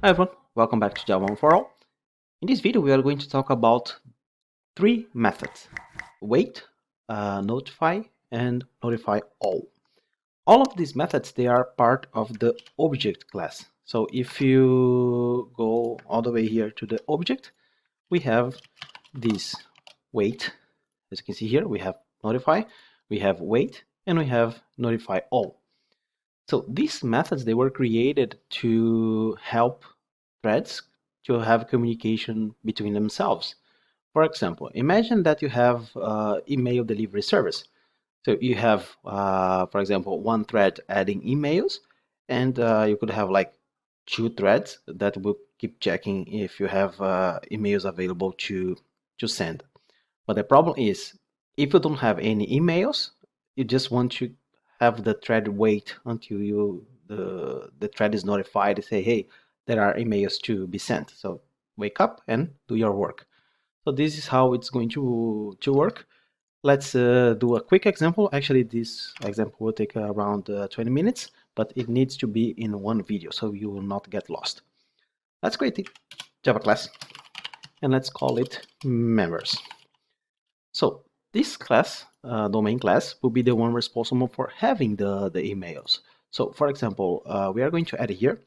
Hi everyone, welcome back to Java for All. In this video, we are going to talk about three methods: wait, notify, and notify all. All of these methods, they are part of the object class. So if you go all the way here to the object, we have this wait. As you can see here, we have notify, we have wait, and we have notify all. So these methods, they were created to help threads to have communication between themselves. For example, imagine that you have email delivery service. So you have, for example, one thread adding emails, and you could have like two threads that will keep checking if you have emails available to send. But the problem is, if you don't have any emails, you just want to have the thread wait until the thread is notified to say, hey, there are emails to be sent. So wake up and do your work. So this is how it's going to work. Let's do a quick example. Actually, this example will take around 20 minutes, but it needs to be in one video so you will not get lost. Let's create a Java class and let's call it members. So this class, domain class, will be the one responsible for having the emails. So for example, we are going to add here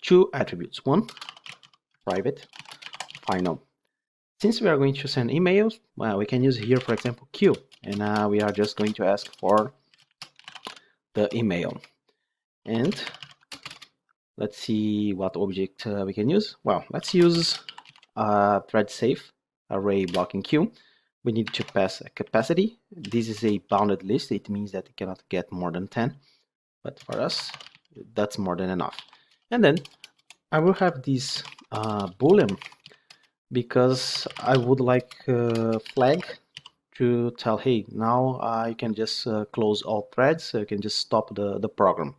two attributes. One, private, final. Since we are going to send emails, well, we can use here, for example, queue, and we are just going to ask for the email. And let's see what object we can use. Well, let's use thread safe array blocking queue. We need to pass a capacity. This is a bounded list. It means that it cannot get more than 10. But for us, that's more than enough. And then I will have this boolean because I would like a flag to tell, hey, now you can just close all threads. So you can just stop the program.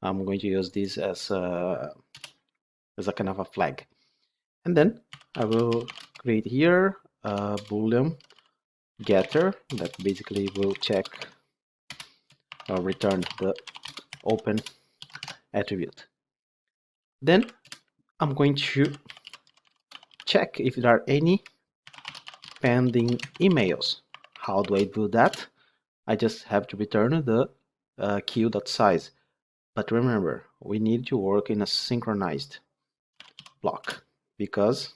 I'm going to use this as a kind of a flag. And then I will create here a boolean getter that basically will check or return the open attribute. Then I'm going to check if there are any pending emails. How do I do that? I just have to return the queue.size. But remember, we need to work in a synchronized block because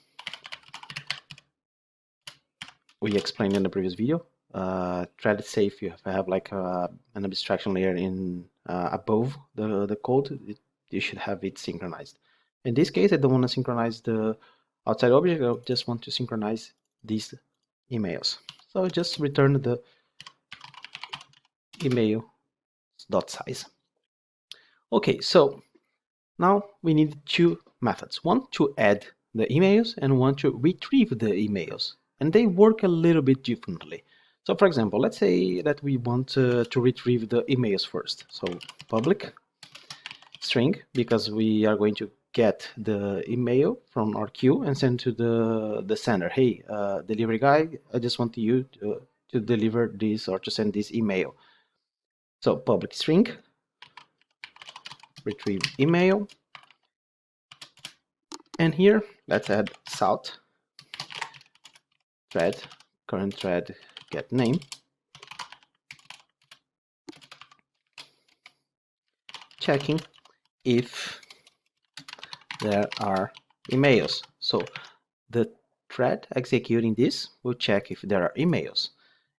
we explained in the previous video, thread safe, you have like an abstraction layer in above the code. You should have it synchronized. In this case, I don't want to synchronize the outside object. I just want to synchronize these emails. So just return the email.size. Okay, so now we need two methods. One to add the emails and one to retrieve the emails. And they work a little bit differently. So for example, let's say that we want to retrieve the emails first. So public string, because we are going to get the email from our queue and send to the sender. Hey, delivery guy, I just want you to deliver this or to send this email. So public string, retrieve email. And here, let's add south thread, current thread, get name. Checking if there are emails. So the thread executing this will check if there are emails.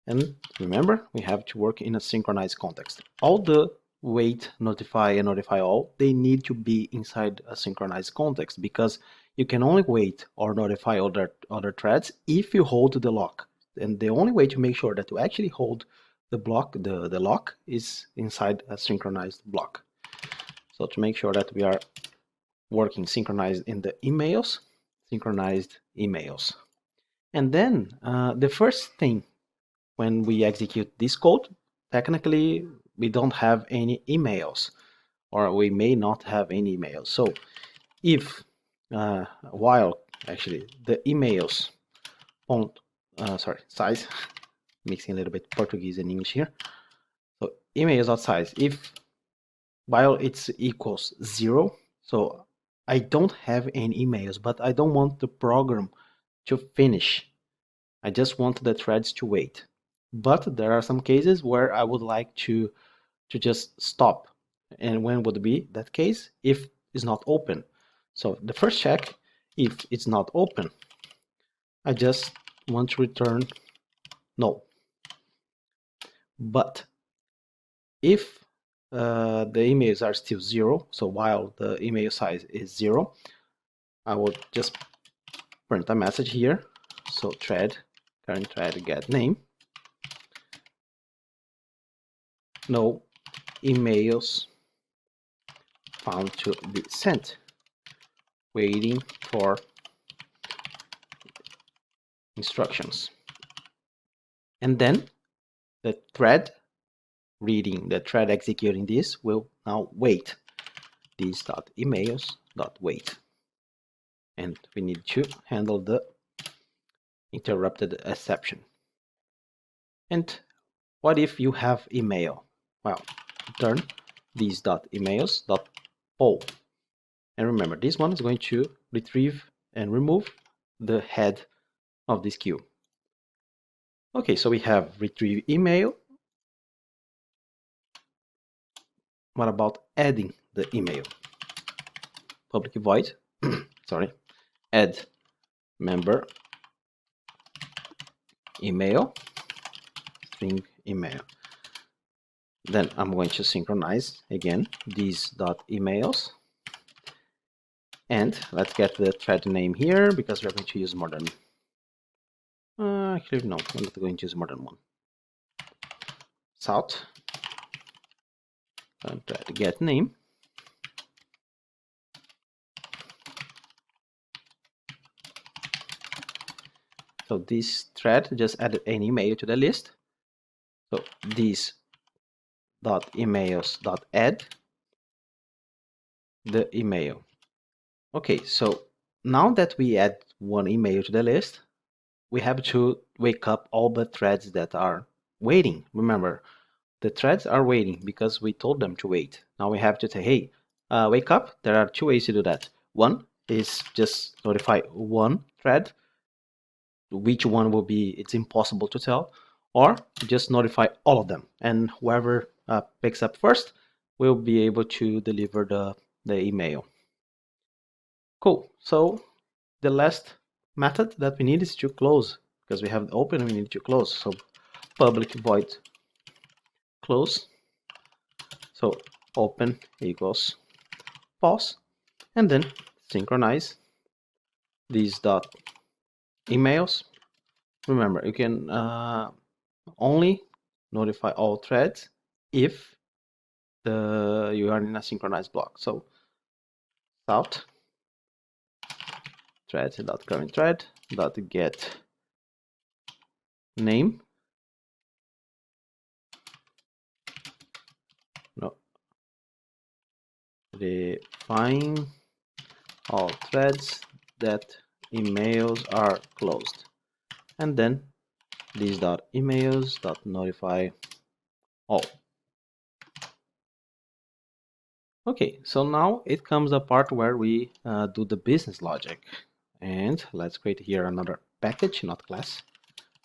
And remember, we have to work in a synchronized context. All the wait, notify, and notify all, they need to be inside a synchronized context because you can only wait or notify other threads if you hold the lock. And the only way to make sure that you actually hold the block, the lock, is inside a synchronized block. So to make sure that we are working synchronized in the emails, synchronized emails. And then the first thing when we execute this code, technically we don't have any emails, or we may not have any emails. So if while actually the emails size, mixing a little bit Portuguese and English here. So emails.size, if while it's equals 0, so I don't have any emails, but I don't want the program to finish. I just want the threads to wait. But there are some cases where I would like to just stop. And when would be that case? If it's not open. So the first check, if it's not open, I just want to return no. But if the emails are still 0, so while the email size is 0, I will just print a message here. So thread, current thread get name, no emails found to be sent, waiting for instructions. And then the thread reading, the thread executing this will now wait. This.emails.wait. And we need to handle the interrupted exception. And what if you have email? Well, return these.emails.poll. And remember, this one is going to retrieve and remove the head of this queue. Okay, so we have retrieve email. What about adding the email? Public void, sorry, add member email, string email. Then I'm going to synchronize again these.emails. And let's get the thread name here because we're going to use more than actually no, I'm not going to use more than one. South and thread get name. So this thread just added an email to the list. So this dot emails dot add the email. Okay, so now that we add one email to the list, we have to wake up all the threads that are waiting. Remember, the threads are waiting because we told them to wait. Now we have to say, hey, wake up. There are two ways to do that. One is just notify one thread. Which one will be, it's impossible to tell. Or just notify all of them. And whoever picks up first will be able to deliver the email. Cool. So the last method that we need is to close, because we have open and we need to close. So public void close. So open equals pause, and then synchronize these dot emails. Remember, you can only notify all threads if you are in a synchronized block. So south thread dot current thread dot get name, no, define all threads that emails are closed, and then these dot emails dot notify all. Okay, so now it comes a part where we do the business logic, and let's create here another package, not class.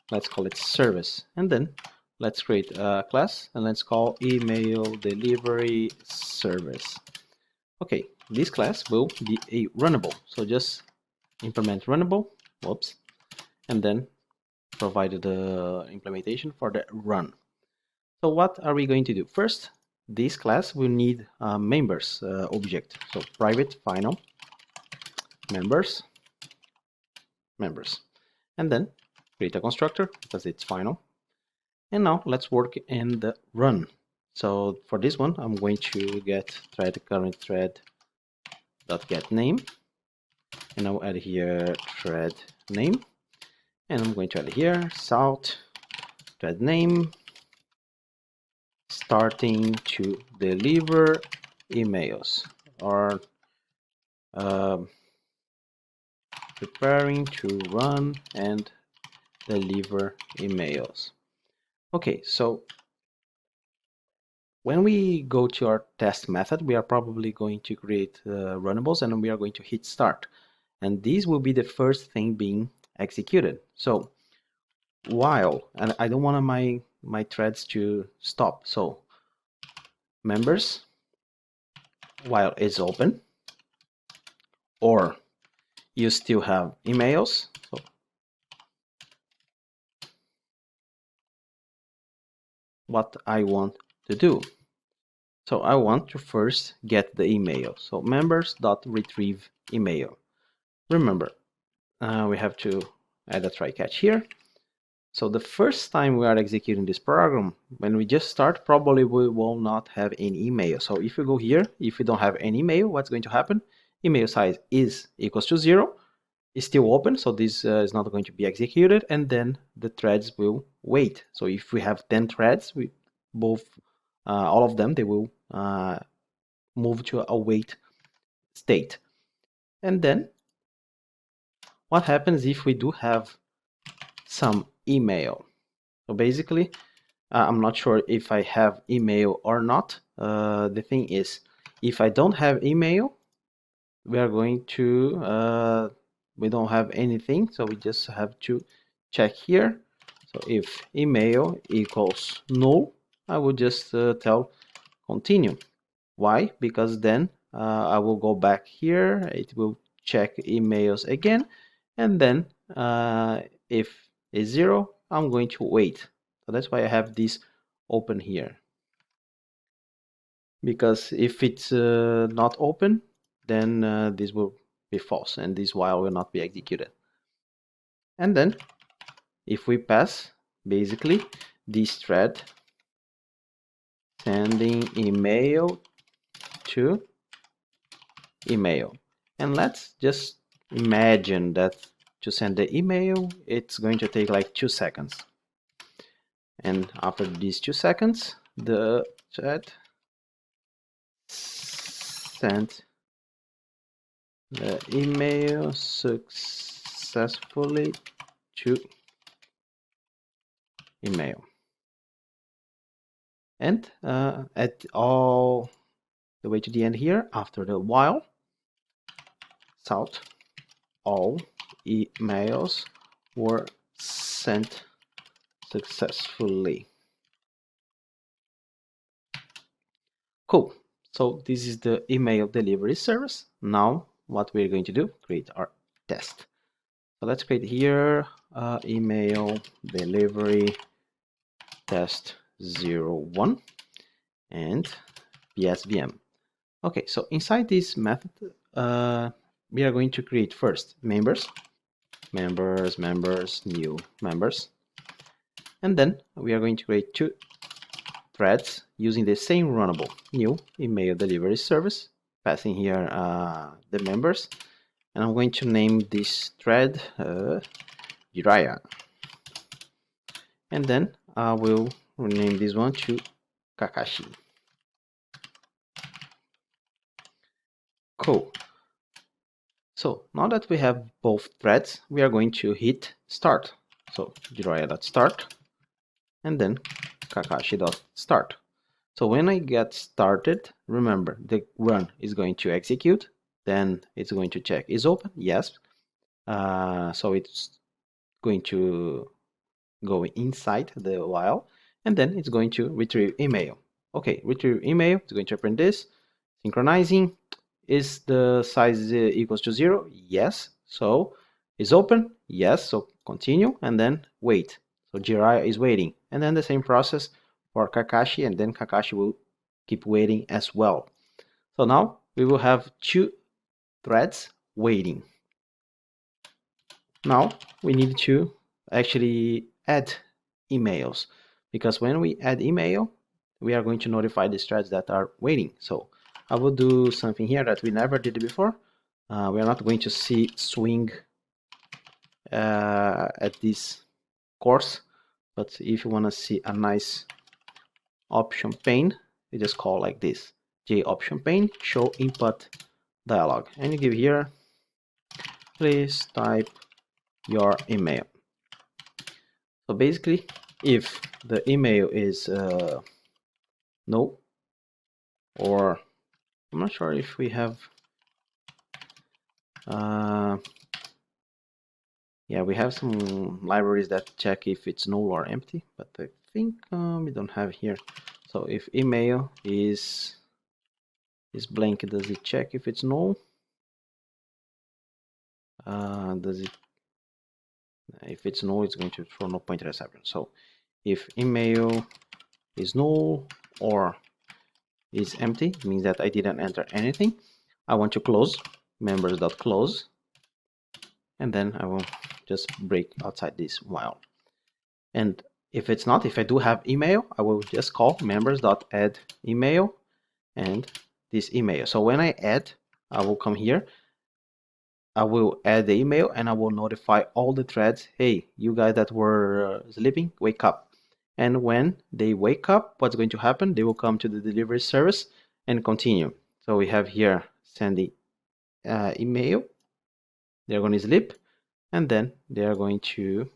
Let's call it service, and then let's create a class and let's call email delivery service. Okay, this class will be a runnable, so just implement runnable, whoops, and then provide the implementation for the run. So what are we going to do? First, this class will need a members object. So private final members, and then create a constructor because it's final. And now let's work in the run. So for this one, I'm going to get thread current thread dot get name, and I'll add here thread name, and I'm going to add here south thread name starting to deliver emails, or preparing to run and deliver emails. Okay, so when we go to our test method, we are probably going to create runnables, and we are going to hit start. And this will be the first thing being executed. So while, and I don't want my threads to stop, so members while it's open, or you still have emails. So what I want to do, so I want to first get the email. So members.retrieve email. Remember, we have to add a try catch here. So the first time we are executing this program, when we just start, probably we will not have any email. So if you go here, if we don't have any email, what's going to happen? Email size is equals to 0. It's still open, so this is not going to be executed, and then the threads will wait. So if we have 10 threads, we both all of them, they will move to a wait state. And then what happens if we do have some email? So basically, I'm not sure if I have email or not. The thing is, if I don't have email, we are going to, we don't have anything, so we just have to check here. So if email equals null, I will just tell continue. Why? Because then I will go back here, it will check emails again, and then if it's 0, I'm going to wait. So that's why I have this open here. Because if it's not open, then this will be false, and this while will not be executed. And then if we pass basically this thread sending email to email, and let's just imagine that to send the email it's going to take like 2 seconds, and after these 2 seconds the thread sent the email successfully to email. And at all the way to the end here, after the while, all emails were sent successfully. Cool. So this is the email delivery service. Now what we're going to do, create our test. So let's create here email delivery test 01 and PSVM. Okay, so inside this method, we are going to create first members, new members, and then we are going to create 2 threads using the same runnable new email delivery service, passing here the members, and I'm going to name this thread Jiraiya, and then I will rename this one to Kakashi. Cool. So now that we have both threads, we are going to hit start. So Jiraiya.start and then Kakashi.start. So when I get started, remember the run is going to execute, then it's going to check is open, yes. So it's going to go inside the while, and then it's going to retrieve email. Okay, retrieve email, it's going to print this. Synchronizing, is the size equals to 0? Yes. So is open? Yes. So continue and then wait. So Jiraiya is waiting, and then the same process for Kakashi, and then Kakashi will keep waiting as well. So now we will have 2 threads waiting. Now we need to actually add emails, because when we add email, we are going to notify the threads that are waiting. So I will do something here that we never did before. We are not going to see swing at this course, but if you want to see a nice option pane, you just call like this, J option pane, show input dialog, and you give here, please type your email. So basically, if the email is no, or I'm not sure if we have yeah, we have some libraries that check if it's null or empty, but I think we don't have here. So if email is blank, does it check if it's null? Does it? If it's null, it's going to throw no pointer exception. So if email is null or is empty, it means that I didn't enter anything. I want to close members.close, and then I will just break outside this while. And if it's not, if I do have email, I will just call members.add email and this email. So when I add, I will come here, I will add the email, and I will notify all the threads, hey, you guys that were sleeping, wake up. And when they wake up, what's going to happen? They will come to the delivery service and continue. So we have here sending email, they're going to sleep, and then they are going to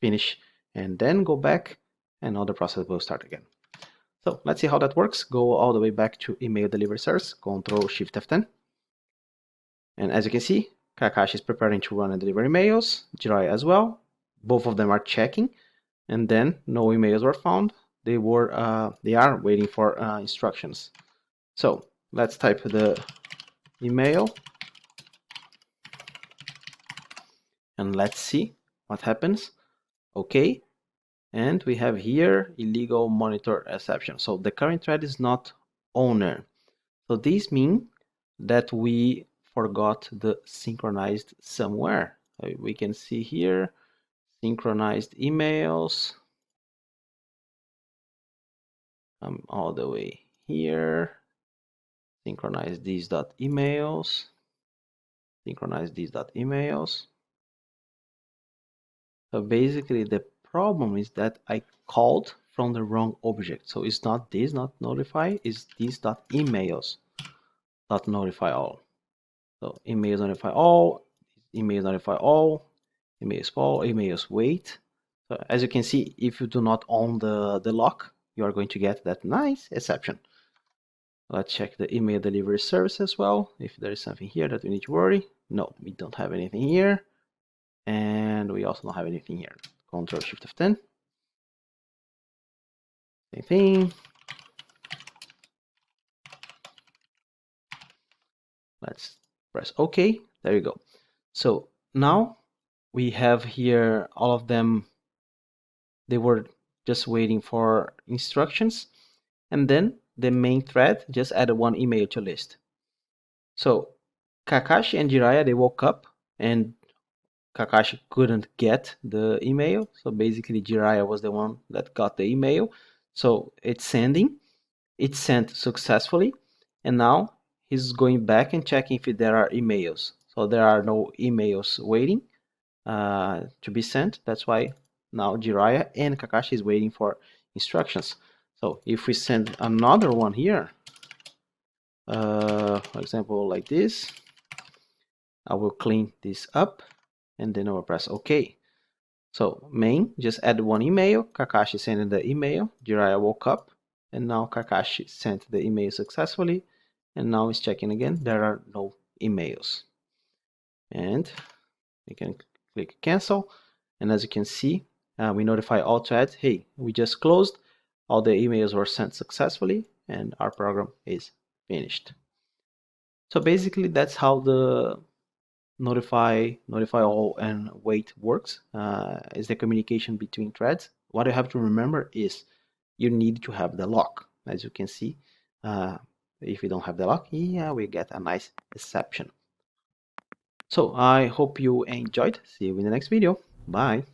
finish and then go back, and all the process will start again. So let's see how that works. Go all the way back to email delivery service, Control Shift F10. And as you can see, Kakashi is preparing to run and deliver emails, Jiraiya as well. Both of them are checking, and then no emails were found. They are waiting for instructions. So let's type the email and let's see what happens. Okay, and we have here illegal monitor exception. So the current thread is not owner. So this means that we forgot the synchronized somewhere. We can see here synchronized emails. Come all the way here. Synchronize these dot emails. Synchronize these dot emails. So basically the problem is that I called from the wrong object. So it's not this, not notify, it's this dot emails dot notify all. So emails notify all, emails notify all, emails all, emails wait. So as you can see, if you do not own the lock, you are going to get that nice exception. Let's check the email delivery service as well. If there is something here that we need to worry. No, we don't have anything here. And we also don't have anything here. Control Shift F10. Same thing. Let's press OK. There you go. So now we have here all of them. They were just waiting for instructions. And then the main thread just added one email to list. So Kakashi and Jiraiya, they woke up and Kakashi couldn't get the email. So basically Jiraiya was the one that got the email. So it's sending. It sent successfully. And now he's going back and checking if there are emails. So there are no emails waiting to be sent. That's why now Jiraiya and Kakashi is waiting for instructions. So if we send another one here, for example, like this, I will clean this up and then I will press OK. So main just add one email, Kakashi sending the email, Jiraiya woke up, and now Kakashi sent the email successfully, and now it's checking again, there are no emails. And we can click cancel, and as you can see, we notify all threads, hey, we just closed, all the emails were sent successfully, and our program is finished. So basically that's how the notify all, and wait works. Is the communication between threads. What you have to remember is you need to have the lock. As you can see, if you don't have the lock, yeah, we get a nice exception. So I hope you enjoyed. See you in the next video. Bye.